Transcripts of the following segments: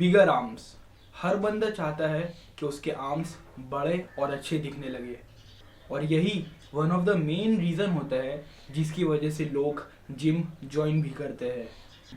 बिगर arms. हर बंदा चाहता है कि उसके आर्म्स बड़े और अच्छे दिखने लगे, और यही one of the main reason होता है जिसकी वजह से लोग जिम ज्वाइन भी करते हैं।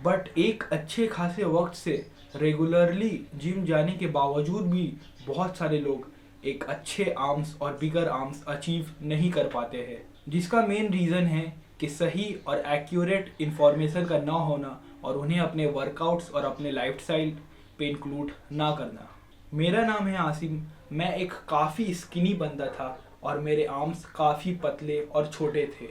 बट एक अच्छे खासे वक्त से रेगुलरली जिम जाने के बावजूद भी बहुत सारे लोग एक अच्छे आर्म्स और बिगर आर्म्स अचीव नहीं कर पाते हैं, जिसका मेन रीज़न है कि सही और एक्यूरेट इंफॉर्मेशन का ना होना और उन्हें अपने वर्कआउट्स और अपने लाइफस्टाइल पे इंक्लूड ना करना। मेरा नाम है आसिम। मैं एक काफ़ी स्किनी बंदा था और मेरे आर्म्स काफ़ी पतले और छोटे थे।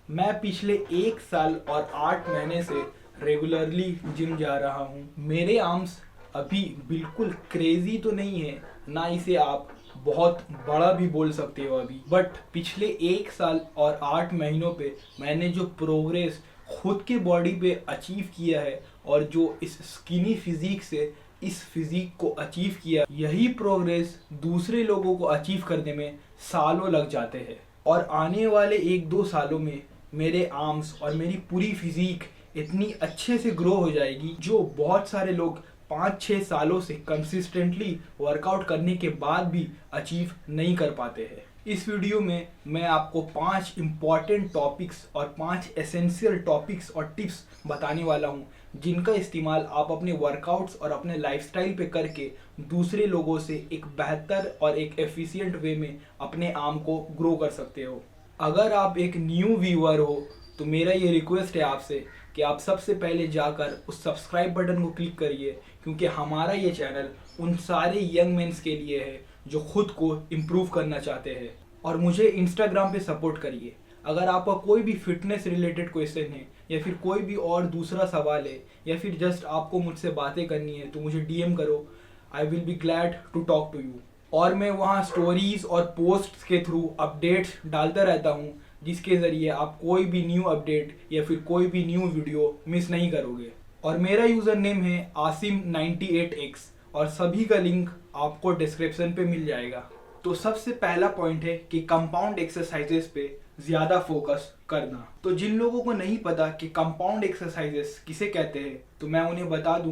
मैं पिछले 1 साल और 8 महीने से रेगुलरली जिम जा रहा हूँ। मेरे आर्म्स अभी बिल्कुल क्रेजी तो नहीं है, ना इसे आप बहुत बड़ा भी बोल सकते हो अभी, बट पिछले 1 साल और 8 महीनों पे मैंने जो प्रोग्रेस खुद के बॉडी पे अचीव किया है और जो इस स्किनी फिजिक से इस फिजिक को अचीव किया, यही प्रोग्रेस दूसरे लोगों को अचीव करने में सालों लग जाते हैं। और आने वाले 1-2 सालों में मेरे आर्म्स और मेरी पूरी फिजिक इतनी अच्छे से ग्रो हो जाएगी जो बहुत सारे लोग 5-6 सालों से कंसिस्टेंटली वर्कआउट करने के बाद भी अचीव नहीं कर पाते हैं। इस वीडियो में मैं आपको 5 इम्पॉर्टेंट टॉपिक्स और 5 एसेंशियल टॉपिक्स और टिप्स बताने वाला हूँ जिनका इस्तेमाल आप अपने वर्कआउट्स और अपने लाइफस्टाइल पे करके दूसरे लोगों से एक बेहतर और एक एफिशिएंट वे में अपने आर्म को ग्रो कर सकते हो। अगर आप एक न्यू व्यूअर हो तो मेरा ये रिक्वेस्ट है आपसे कि आप सबसे पहले जाकर उस सब्सक्राइब बटन को क्लिक करिए, क्योंकि हमारा ये चैनल उन सारे यंग मेंस के लिए है जो खुद को इम्प्रूव करना चाहते हैं। और मुझे इंस्टाग्राम पे सपोर्ट करिए। अगर आपका कोई भी फिटनेस रिलेटेड क्वेश्चन है या फिर कोई भी और दूसरा सवाल है या फिर जस्ट आपको मुझसे बातें करनी है तो मुझे डीएम करो। I will be glad to talk to you. और मैं वहाँ स्टोरीज और पोस्ट्स के थ्रू अपडेट्स डालता रहता हूँ, जिसके ज़रिए आप कोई भी न्यू अपडेट या फिर कोई भी न्यू वीडियो मिस नहीं करोगे। और मेरा यूज़र नेम है asim98x और सभी का लिंक आपको डिस्क्रिप्शन पे मिल जाएगा। तो सबसे पहला पॉइंट है कि कंपाउंड एक्सरसाइजेस पे ज़्यादा फोकस करना। तो जिन लोगों को नहीं पता कि कंपाउंड एक्सरसाइजेस किसे कहते हैं तो मैं उन्हें बता दूं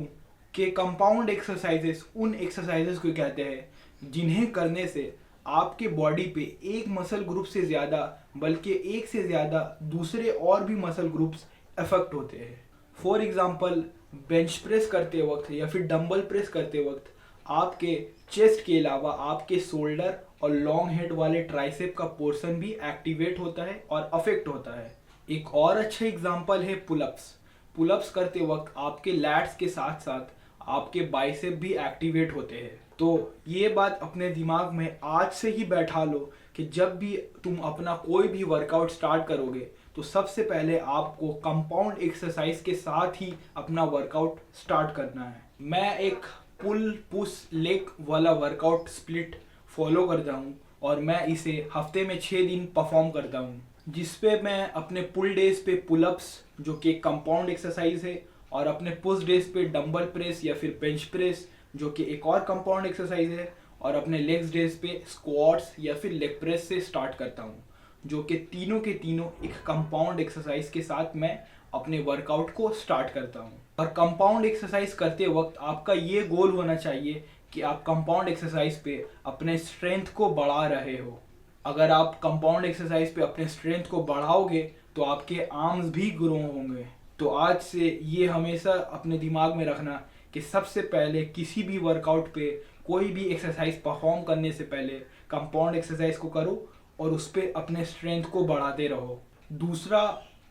कि कंपाउंड एक्सरसाइजेस उन एक्सरसाइजेस को कहते हैं जिन्हें करने से आपके बॉडी पे एक मसल ग्रुप से ज़्यादा बल्कि एक से ज़्यादा दूसरे और भी मसल ग्रुप्स अफेक्ट होते हैं। फॉर एग्जांपल बेंच प्रेस करते वक्त या फिर डंबल प्रेस करते वक्त आपके चेस्ट के अलावा आपके शोल्डर और लॉन्ग हेड वाले ट्राइसेप का पोर्शन भी एक्टिवेट होता है और अफेक्ट होता है। एक और अच्छा एग्जांपल है पुलअप्स। पुलअप्स करते वक्त आपके लैट्स के साथ साथ आपके बाइसेप भी एक्टिवेट होते हैं। तो ये बात अपने दिमाग में आज से ही बैठा लो कि जब भी तुम अपना कोई भी वर्कआउट स्टार्ट करोगे तो सबसे पहले आपको कंपाउंड एक्सरसाइज के साथ ही अपना वर्कआउट स्टार्ट करना है। मैं एक पुल पुश लेग वाला वर्कआउट स्प्लिट फॉलो करता हूँ और मैं इसे हफ्ते में 6 दिन परफॉर्म करता हूँ, जिसपे मैं अपने पुल डेज पे पुलअप्स जो कि कंपाउंड एक्सरसाइज है और अपने पुश डेज पे डंबल प्रेस या फिर बेंच प्रेस जो कि एक और कंपाउंड एक्सरसाइज है और अपने लेग्स डेज पे स्क्वाट्स या फिर लेग प्रेस से स्टार्ट करता हूँ, जो कि तीनों के तीनों एक कंपाउंड एक्सरसाइज के साथ मैं अपने वर्कआउट को स्टार्ट करता हूँ। और कंपाउंड एक्सरसाइज करते वक्त आपका ये गोल होना चाहिए कि आप कंपाउंड एक्सरसाइज पे अपने स्ट्रेंथ को बढ़ा रहे हो। अगर आप कंपाउंड एक्सरसाइज पे अपने स्ट्रेंथ को बढ़ाओगे तो आपके आर्म्स भी ग्रो होंगे। तो आज से ये हमेशा अपने दिमाग में रखना कि सबसे पहले किसी भी वर्कआउट पे कोई भी एक्सरसाइज परफॉर्म करने से पहले कंपाउंड एक्सरसाइज को करो और उस पर अपने स्ट्रेंथ को बढ़ाते रहो। दूसरा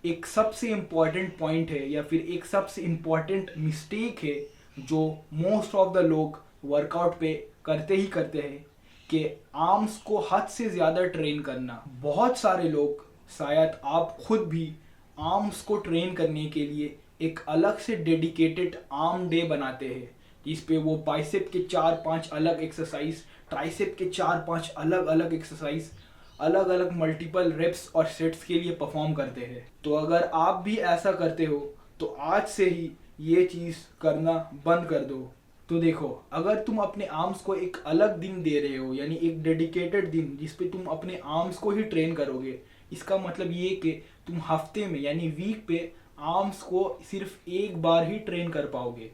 एक सबसे इम्पॉर्टेंट पॉइंट है या फिर एक सबसे इम्पॉर्टेंट मिस्टेक है जो मोस्ट ऑफ द लोग वर्कआउट पे करते ही करते हैं कि आर्म्स को हद से ज़्यादा ट्रेन करना। बहुत सारे लोग, शायद आप खुद भी, आर्म्स को ट्रेन करने के लिए एक अलग से डेडिकेटेड आर्म डे बनाते हैं जिस पे वो बाइसेप के 4-5 अलग एक्सरसाइज, ट्राइसेप के 4-5 अलग अलग एक्सरसाइज, अलग अलग मल्टीपल रेप्स और सेट्स के लिए परफॉर्म करते हैं। तो अगर आप भी ऐसा करते हो तो आज से ही ये चीज़ करना बंद कर दो। तो देखो, अगर तुम अपने आर्म्स को एक अलग दिन दे रहे हो, यानी एक डेडिकेटेड दिन जिस पे तुम अपने आर्म्स को ही ट्रेन करोगे, इसका मतलब ये कि तुम हफ्ते में यानी वीक पे आर्म्स को सिर्फ एक बार ही ट्रेन कर पाओगे।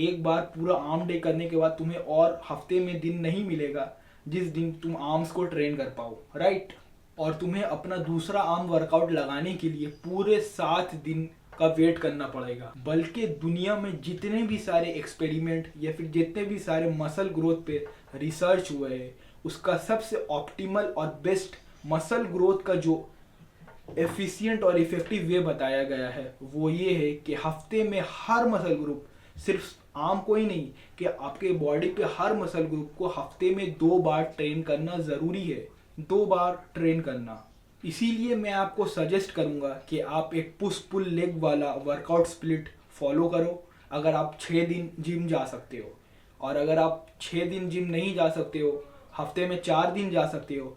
एक बार पूरा आर्म डे करने के बाद तुम्हें और हफ्ते में दिन नहीं मिलेगा जिस दिन तुम आर्म्स को ट्रेन कर पाओ, राइट। और तुम्हें अपना दूसरा आर्म वर्कआउट लगाने के लिए पूरे 7 दिन का वेट करना पड़ेगा। बल्कि दुनिया में जितने भी सारे एक्सपेरिमेंट या फिर जितने भी सारे मसल ग्रोथ पे रिसर्च हुए हैं, उसका सबसे ऑप्टिमल और बेस्ट मसल ग्रोथ का जो एफिशिएंट और इफेक्टिव वे बताया गया है वो ये है कि हफ्ते में हर मसल ग्रुप, सिर्फ आर्म को ही नहीं, कि आपके बॉडी पे हर मसल ग्रुप को हफ्ते में 2 बार ट्रेन करना ज़रूरी है, 2 बार ट्रेन करना। इसीलिए मैं आपको सजेस्ट करूंगा कि आप एक पुश पुल लेग वाला वर्कआउट स्प्लिट फॉलो करो अगर आप 6 दिन जिम जा सकते हो। और अगर आप 6 दिन जिम नहीं जा सकते हो, हफ्ते में 4 दिन जा सकते हो,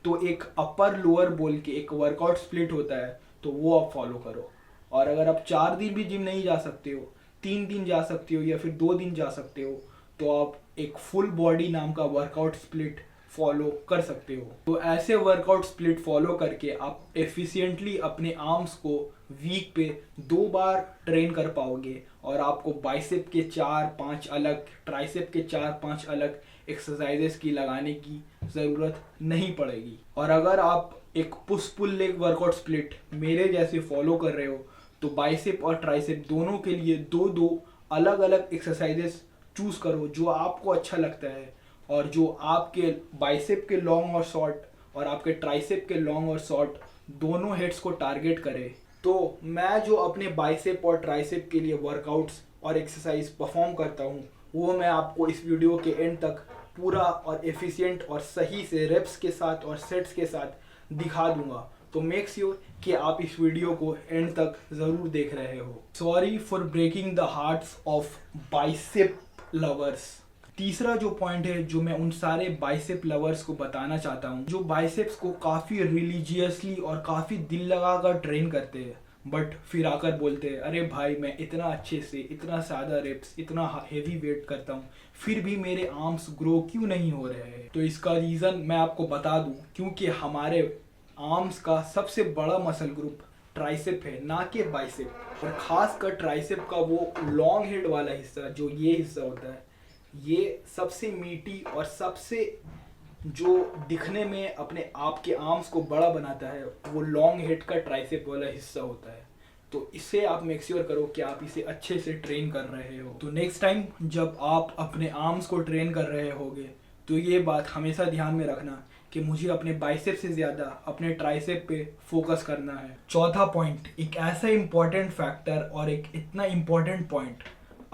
तो एक अपर लोअर बोल के एक वर्कआउट स्प्लिट होता है, तो वो आप फॉलो करो। और अगर आप 4 दिन भी जिम नहीं जा सकते हो, 3 दिन जा सकते हो या फिर 2 दिन जा सकते हो, तो आप एक फुल बॉडी नाम का वर्कआउट स्प्लिट फॉलो कर सकते हो। तो ऐसे वर्कआउट स्प्लिट फॉलो करके आप एफिशिएंटली अपने आर्म्स को वीक पे 2 बार ट्रेन कर पाओगे और आपको बाइसेप के 4-5 अलग, ट्राइसेप के 4-5 अलग एक्सरसाइजेस की लगाने की ज़रूरत नहीं पड़ेगी। और अगर आप एक push pull leg workout split मेरे जैसे फॉलो कर रहे हो, तो बाइसेप और ट्राइसेप दोनों के लिए 2-2 अलग अलग एक्सरसाइजेस चूज़ करो जो आपको अच्छा लगता है और जो आपके बाइसेप के लॉन्ग और शॉर्ट और आपके ट्राइसेप के लॉन्ग और शॉर्ट दोनों हेड्स को टारगेट करे। तो मैं जो अपने बाइसेप और ट्राइसेप के लिए वर्कआउट्स और एक्सरसाइज परफॉर्म करता हूँ, वो मैं आपको इस वीडियो के एंड तक पूरा और एफिशिएंट और सही से रेप्स के साथ और सेट्स के साथ दिखा दूंगा। तो मेक श्योर कि आप इस वीडियो को एंड तक ज़रूर देख रहे हो। Sorry for breaking the hearts of bicep lovers. तीसरा जो पॉइंट है जो मैं उन सारे बाइसेप लवर्स को बताना चाहता हूँ जो बाइसेप्स को काफ़ी रिलीजियसली और काफ़ी दिल लगाकर ट्रेन करते हैं, बट फिर आकर बोलते हैं अरे भाई मैं इतना अच्छे से इतना ज़्यादा रेप्स इतना हेवी वेट करता हूँ फिर भी मेरे आर्म्स ग्रो क्यों नहीं हो रहे हैं। तो इसका रीज़न मैं आपको बता दूँ, क्योंकि हमारे आर्म्स का सबसे बड़ा मसल ग्रुप ट्राइसेप है, ना कि बाइसेप। और ख़ासकर ट्राइसेप का वो लॉन्ग हेड वाला हिस्सा जो ये हिस्सा होता है, ये सबसे मीटी और सबसे जो दिखने में अपने आप के आर्म्स को बड़ा बनाता है, वो लॉन्ग हेड का ट्राइसेप वाला हिस्सा होता है। तो इससे आप मेक श्योर करो कि आप इसे अच्छे से ट्रेन कर रहे हो। तो नेक्स्ट टाइम जब आप अपने आर्म्स को ट्रेन कर रहे होगे तो ये बात हमेशा ध्यान में रखना कि मुझे अपने बाइसेप से ज़्यादा अपने ट्राइसेप पे फोकस करना है। चौथा पॉइंट, एक ऐसा इम्पॉर्टेंट फैक्टर और एक इतना इम्पॉर्टेंट पॉइंट,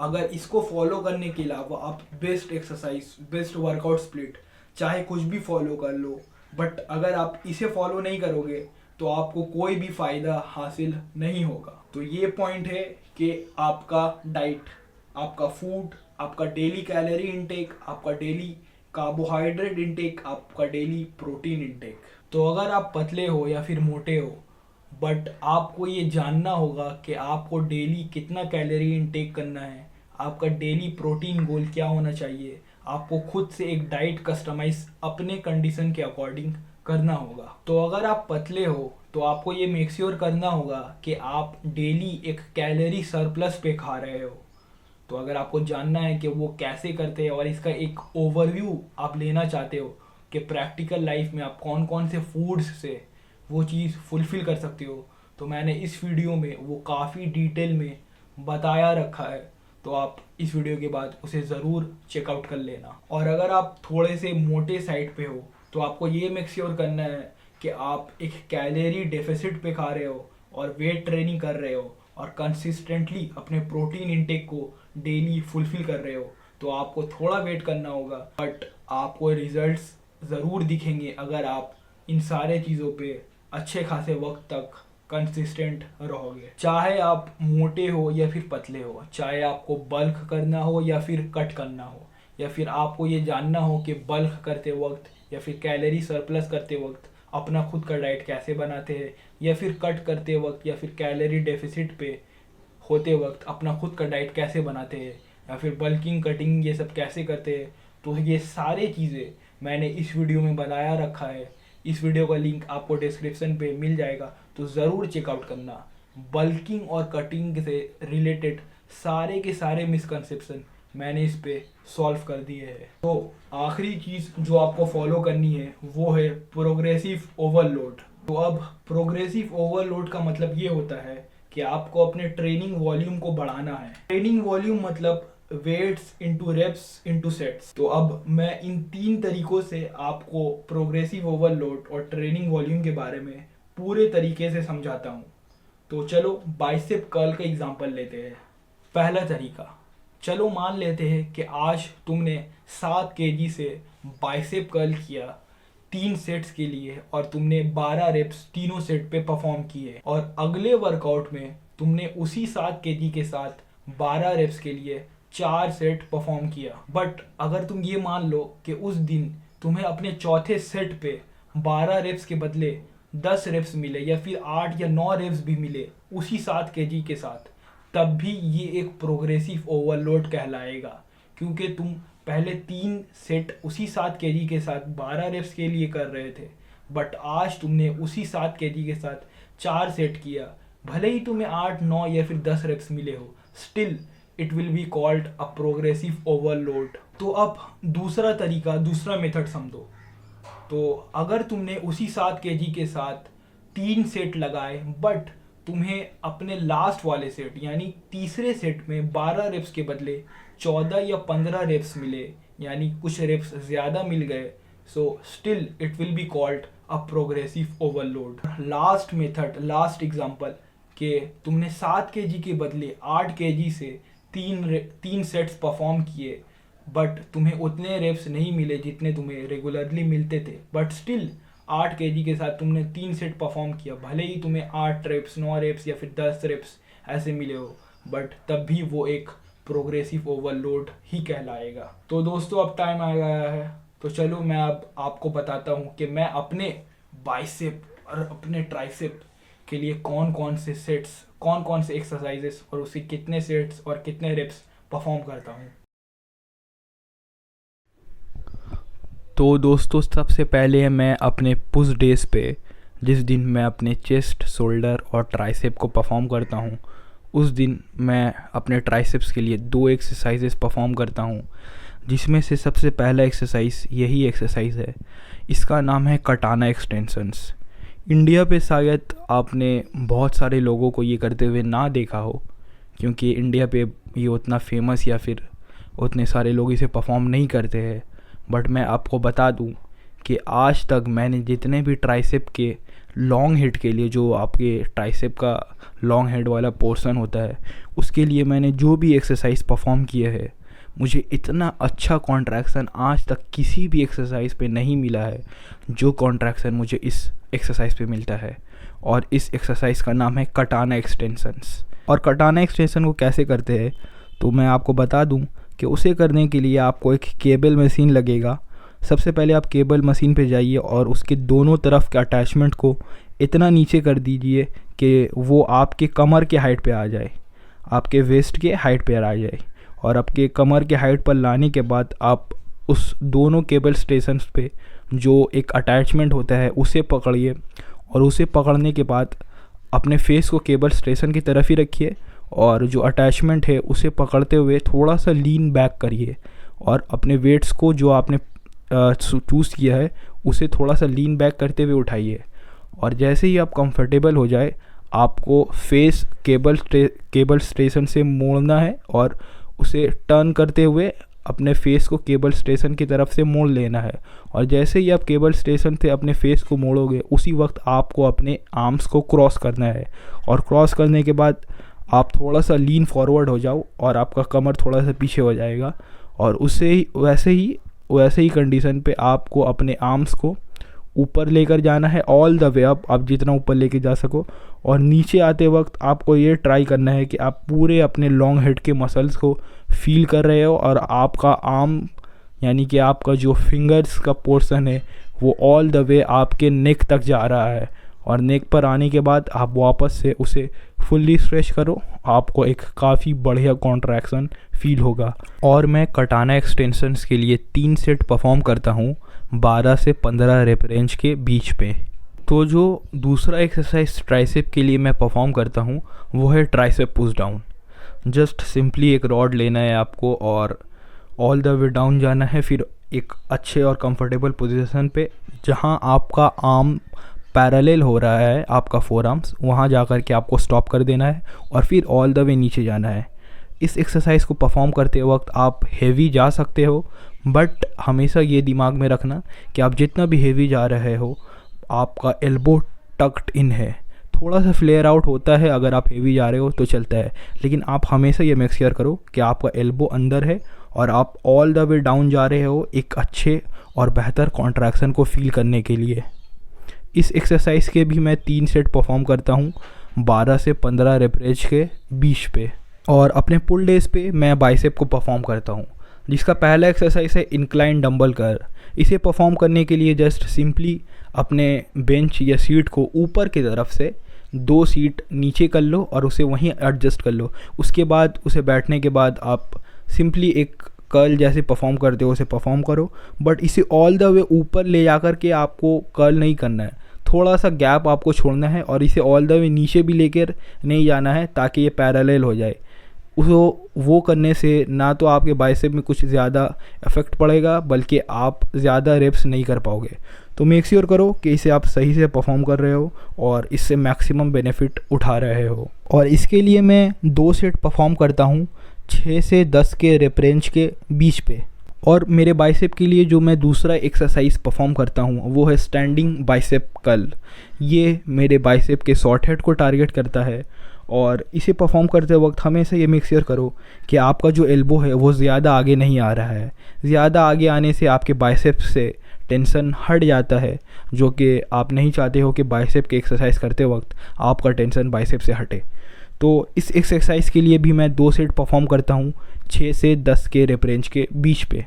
अगर इसको फॉलो करने के अलावा आप best exercise, best workout split चाहे कुछ भी फॉलो कर लो, बट अगर आप इसे फॉलो नहीं करोगे तो आपको कोई भी फ़ायदा हासिल नहीं होगा। तो ये पॉइंट है कि आपका डाइट, आपका फूड, आपका डेली कैलोरी इनटेक, आपका डेली कार्बोहाइड्रेट इनटेक, आपका डेली प्रोटीन इनटेक। तो अगर आप पतले हो या फिर मोटे हो, बट आपको ये जानना होगा कि आपको डेली कितना कैलोरी इनटेक करना है, आपका डेली प्रोटीन गोल क्या होना चाहिए, आपको खुद से एक डाइट कस्टमाइज अपने कंडीशन के अकॉर्डिंग करना होगा। तो अगर आप पतले हो तो आपको ये मेक श्योर करना होगा कि आप डेली एक कैलोरी सरप्लस पे खा रहे हो। तो अगर आपको जानना है कि वो कैसे करते हैं और इसका एक ओवरव्यू आप लेना चाहते हो कि प्रैक्टिकल लाइफ में आप कौन कौन से फूड्स से वो चीज़ फुलफ़िल कर सकते हो, तो मैंने इस वीडियो में वो काफ़ी डिटेल में बताया रखा है। तो आप इस वीडियो के बाद उसे ज़रूर चेकआउट कर लेना। और अगर आप थोड़े से मोटे साइड पे हो तो आपको ये मेक श्योर करना है कि आप एक कैलोरी डेफिसिट पे खा रहे हो और वेट ट्रेनिंग कर रहे हो और कंसिस्टेंटली अपने प्रोटीन इंटेक को डेली फुलफ़िल कर रहे हो। तो आपको थोड़ा वेट करना होगा, बट आपको रिजल्ट्स ज़रूर दिखेंगे अगर आप इन सारे चीज़ों पे अच्छे खासे वक्त तक कंसिस्टेंट रहोगे। चाहे आप मोटे हो या फिर पतले हो, चाहे आपको बल्क करना हो या फिर कट करना हो, या फिर आपको ये जानना हो कि बल्क करते वक्त या फिर कैलोरी सरप्लस करते वक्त अपना खुद का डाइट कैसे बनाते हैं, या फिर कट करते वक्त या फिर कैलोरी डेफिसिट पे होते वक्त अपना खुद का डाइट कैसे बनाते हैं, या फिर बल्किंग कटिंग ये सब कैसे करते हैं, तो ये सारे चीज़ें मैंने इस वीडियो में बताया रखा है। इस वीडियो का लिंक आपको डिस्क्रिप्शन पे मिल जाएगा, तो ज़रूर चेकआउट करना। बल्किंग और कटिंग से रिलेटेड सारे के सारे मिसकंसेप्शन मैंने इस पे सॉल्व कर दिए हैं। तो आखिरी चीज़ जो आपको फॉलो करनी है वो है प्रोग्रेसिव ओवरलोड। तो अब प्रोग्रेसिव ओवरलोड का मतलब ये होता है कि आपको अपने ट्रेनिंग वॉल्यूम को बढ़ाना है। ट्रेनिंग वॉल्यूम मतलब weights into reps into sets. तो अब मैं इन 3 तरीकों से आपको प्रोग्रेसिव ओवरलोड और ट्रेनिंग वॉल्यूम के बारे में पूरे तरीके से समझाता हूँ। तो चलो बाइसेप कर्ल का एग्जांपल लेते हैं। पहला तरीका, चलो मान लेते हैं कि आज तुमने 7 kg से बाइसेप कर्ल किया 3 सेट्स के लिए और तुमने 12 रेप्स तीनों सेट पे परफॉर्म किए, और अगले वर्कआउट में तुमने उसी 7 kg के साथ 12 रेप्स के लिए 4 सेट परफॉर्म किया। बट अगर तुम ये मान लो कि उस दिन तुम्हें अपने चौथे सेट पे 12 रेप्स के बदले 10 रेप्स मिले या फिर 8 या 9 रेप्स भी मिले उसी 7 kg के साथ, तब भी ये एक प्रोग्रेसिव ओवरलोड कहलाएगा, क्योंकि तुम पहले 3 सेट उसी 7 kg के साथ 12 रेप्स के लिए कर रहे थे, बट आज तुमने उसी 7 kg के साथ 4 सेट किया। भले ही तुम्हें 8, 9 या फिर 10 रेप्स मिले हो, still it will be called a progressive overload. तो अब दूसरा तरीका, दूसरा मेथड समझो। तो अगर तुमने उसी 7 kg के साथ 3 सेट लगाए, बट तुम्हें अपने लास्ट वाले सेट यानी तीसरे सेट में 12 रेप्स के बदले 14 या 15 रेप्स मिले, यानी कुछ रेप्स ज़्यादा मिल गए, so still it will be called a progressive overload. Last method, last example, कि तुमने 7 kg के बदले 8 kg से 3 सेट्स परफॉर्म किए, बट तुम्हें उतने रेप्स नहीं मिले जितने तुम्हें रेगुलरली मिलते थे, बट स्टिल 8 kg के साथ तुमने 3 सेट परफॉर्म किया। भले ही तुम्हें 8 रेप्स, 9 रेप्स या फिर 10 रेप्स ऐसे मिले हो, बट तब भी वो एक प्रोग्रेसिव ओवरलोड ही कहलाएगा। तो दोस्तों अब टाइम आ गया है, तो चलो मैं अब आपको बताता हूँ कि मैं अपने बाइसेप और अपने ट्राइसेप के लिए कौन कौन से सेट्स, कौन कौन से एक्सरसाइजेस और उसके कितने सेट्स और कितने रेप्स परफॉर्म करता हूँ। तो दोस्तों सबसे पहले मैं अपने पुश डेज पे, जिस दिन मैं अपने चेस्ट, शोल्डर और ट्राइसेप को परफॉर्म करता हूँ, उस दिन मैं अपने ट्राइसेप्स के लिए 2 एक्सरसाइजेस परफॉर्म करता हूँ, जिसमें से सबसे पहला एक्सरसाइज यही एक्सरसाइज है। इसका नाम है कटाना एक्सटेंशंस। इंडिया पे शायद आपने बहुत सारे लोगों को ये करते हुए ना देखा हो, क्योंकि इंडिया पे ये उतना फेमस या फिर उतने सारे लोग इसे परफॉर्म नहीं करते हैं। बट मैं आपको बता दूं कि आज तक मैंने जितने भी ट्राइसेप के लॉन्ग हेड के लिए, जो आपके ट्राइसेप का लॉन्ग हेड वाला पोर्शन होता है, उसके लिए मैंने जो भी एक्सरसाइज परफॉर्म किए हैं, मुझे इतना अच्छा कॉन्ट्रैक्शन आज तक किसी भी एक्सरसाइज पे नहीं मिला है जो कॉन्ट्रैक्शन मुझे इस एक्सरसाइज पे मिलता है। और इस एक्सरसाइज का नाम है कटाना एक्सटेंशंस। और कटाना एक्सटेंशन को कैसे करते हैं, तो मैं आपको बता दूं कि उसे करने के लिए आपको एक केबल मशीन लगेगा। सबसे पहले आप केबल मशीन पे जाइए और उसके दोनों तरफ के अटैचमेंट को इतना नीचे कर दीजिए कि वो आपके कमर के हाइट पे आ जाए, आपके वेस्ट के हाइट पे आ जाए। और आपके कमर के हाइट पर लाने के बाद आप उस दोनों केबल स्टेशंस पे जो एक अटैचमेंट होता है उसे पकड़िए, और उसे पकड़ने के बाद अपने फेस को केबल स्टेशन की तरफ ही रखिए, और जो अटैचमेंट है उसे पकड़ते हुए थोड़ा सा लीन बैक करिए, और अपने वेट्स को जो आपने चूज़ किया है उसे थोड़ा सा लीन बैक करते हुए उठाइए। और जैसे ही आप कंफर्टेबल हो जाए, आपको फेस केबल स्टेशन से मोड़ना है और उसे टर्न करते हुए अपने फेस को केबल स्टेशन की तरफ से मोड़ लेना है। और जैसे ही आप केबल स्टेशन से अपने फेस को मोड़ोगे, उसी वक्त आपको अपने आर्म्स को क्रॉस करना है, और क्रॉस करने के बाद आप थोड़ा सा लीन फॉरवर्ड हो जाओ और आपका कमर थोड़ा सा पीछे हो जाएगा। और उससे ही वैसे ही कंडीशन पे आपको अपने आर्म्स को ऊपर लेकर जाना है, ऑल द वे अप, आप जितना ऊपर लेके जा सको। और नीचे आते वक्त आपको ये ट्राई करना है कि आप पूरे अपने लॉन्ग हेड के मसल्स को फील कर रहे हो, और आपका आर्म यानी कि आपका जो फिंगर्स का पोर्शन है वो ऑल द वे आपके नेक तक जा रहा है। और नेक पर आने के बाद आप वापस से उसे फुल्ली स्ट्रेच करो, आपको एक काफ़ी बढ़िया कॉन्ट्रैक्शन फील होगा। और मैं कटाना एक्सटेंशंस के लिए 3 सेट परफॉर्म करता हूँ 12 से 15 रेप रेंज के बीच पे। तो जो दूसरा एक्सरसाइज ट्राइसेप के लिए मैं परफॉर्म करता हूँ वो है tricep push down. Just simply एक रॉड लेना है आपको और ऑल द वे डाउन जाना है, फिर एक अच्छे और कंफर्टेबल पोजीशन पे जहाँ आपका आर्म पैरेलल हो रहा है, आपका फोर आर्म्स, वहाँ जा कर के आपको स्टॉप कर देना है और फिर ऑल द वे नीचे जाना है। इस एक्सरसाइज को परफॉर्म करते वक्त आप हेवी जा सकते हो, बट हमेशा ये दिमाग में रखना कि आप जितना भी हेवी जा रहे हो आपका एल्बो टक्ड इन है। थोड़ा सा फ्लेयर आउट होता है अगर आप हेवी जा रहे हो तो चलता है, लेकिन आप हमेशा ये मेक श्योर करो कि आपका एल्बो अंदर है और आप ऑल द वे डाउन जा रहे हो एक अच्छे और बेहतर कॉन्ट्रैक्शन को फील करने के लिए। इस एक्सरसाइज के भी मैं 3 सेट परफॉर्म करता हूँ 12 से 15 रेपरेज के बीच पे, और अपने पुल डेज पे मैं बाइसेप को परफॉर्म करता हूँ, जिसका पहला एक्सरसाइज है इंक्लाइन डंबल कर। इसे परफॉर्म करने के लिए जस्ट सिंपली अपने बेंच या सीट को ऊपर की तरफ से 2 सीट नीचे कर लो और उसे वहीं एडजस्ट कर लो। उसके बाद उसे बैठने के बाद आप सिंपली एक कर्ल जैसे परफॉर्म करते हो उसे परफॉर्म करो, बट इसे ऑल द वे ऊपर ले जा कर के आपको कर्ल नहीं करना है, थोड़ा सा गैप आपको छोड़ना है और इसे ऑल द वे नीचे भी लेकर नहीं जाना है ताकि ये पैरेलल हो जाए। उसको वो करने से ना तो आपके बाइसेप में कुछ ज़्यादा इफेक्ट पड़ेगा बल्कि आप ज़्यादा रेप्स नहीं कर पाओगे। तो मेक श्योर करो कि इसे आप सही से परफॉर्म कर रहे हो और इससे मैक्सिमम बेनिफिट उठा रहे हो। और इसके लिए मैं 2 सेट परफॉर्म करता हूँ 6 से 10 के रेप रेंज के बीच पे। और मेरे बाइसेप के लिए जो मैं दूसरा एक्सरसाइज परफॉर्म करता हूँ वो है स्टैंडिंग बाइसेप कर्ल। ये मेरे बाइसेप के शॉर्ट हेड को टारगेट करता है और इसे परफॉर्म करते वक्त हमेशा ये मेक श्योर करो कि आपका जो एल्बो है वो ज़्यादा आगे नहीं आ रहा है। ज़्यादा आगे आने से आपके बाइसेप से टेंशन हट जाता है, जो कि आप नहीं चाहते हो कि बाइसेप के एक्सरसाइज करते वक्त आपका टेंशन बाइसेप से हटे। तो इस एक्सरसाइज के लिए भी मैं 2 सेट परफॉर्म करता हूँ 6 से 10 के रेप रेंज के बीच पे।